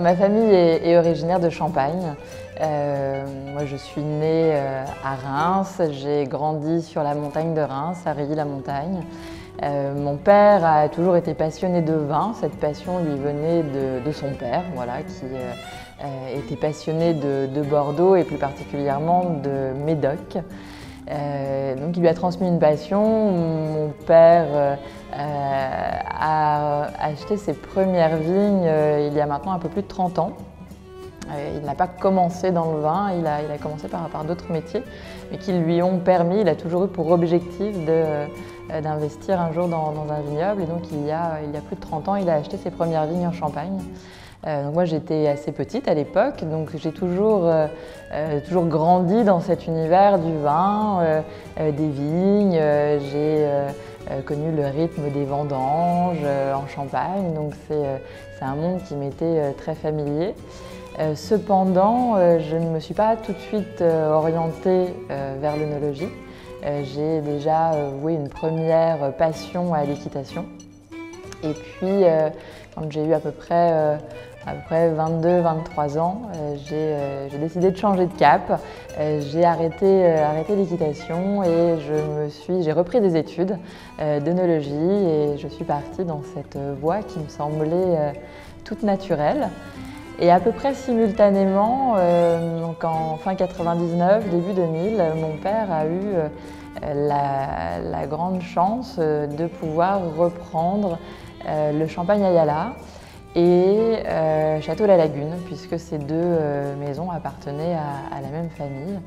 ma famille est originaire de Champagne. Moi, je suis née à Reims, j'ai grandi sur la montagne de Reims, à Rilly-la-Montagne. Mon père a toujours été passionné de vin. Cette passion lui venait de son père, voilà, qui était passionné de Bordeaux et plus particulièrement de Médoc. Donc il lui a transmis une passion. Mon père a acheté ses premières vignes il y a maintenant un peu plus de 30 ans. Il n'a pas commencé dans le vin, il a commencé par d'autres métiers, mais qui lui ont permis, il a toujours eu pour objectif d'investir un jour dans un vignoble. Et donc il y a plus de 30 ans, il a acheté ses premières vignes en Champagne. Donc moi j'étais assez petite à l'époque, donc j'ai toujours grandi dans cet univers du vin, des vignes. J'ai connu le rythme des vendanges en Champagne, donc c'est un monde qui m'était très familier. Cependant, je ne me suis pas tout de suite orientée vers l'œnologie. J'ai déjà voué une première passion à l'équitation. Et puis, quand j'ai eu à peu près 22-23 ans, j'ai décidé de changer de cap. J'ai arrêté l'équitation et j'ai repris des études d'œnologie et je suis partie dans cette voie qui me semblait toute naturelle. Et à peu près simultanément, donc en fin 99, début 2000, mon père a eu la grande chance de pouvoir reprendre le Champagne Ayala et Château-la-Lagune, puisque ces deux maisons appartenaient à la même famille.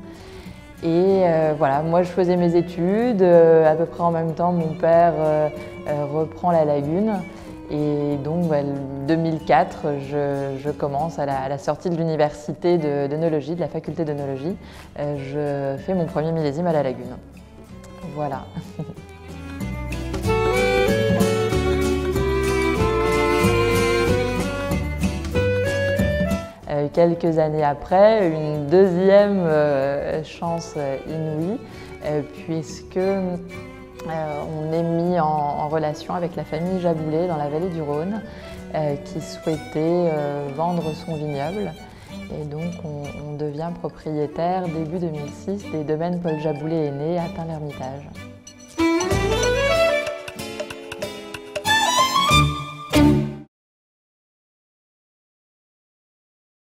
Et voilà, moi je faisais mes études, à peu près en même temps mon père reprend la Lagune. Et donc, en 2004, je commence à la sortie de l'université d'œnologie, de la faculté d'œnologie. Je fais mon premier millésime à la Lagune. Voilà. Quelques années après, une deuxième chance inouïe, puisque on est mis en relation avec la famille Jaboulet dans la vallée du Rhône qui souhaitait vendre son vignoble. Et donc on devient propriétaire début 2006 des domaines Paul Jaboulet aîné à Tain-l'Hermitage.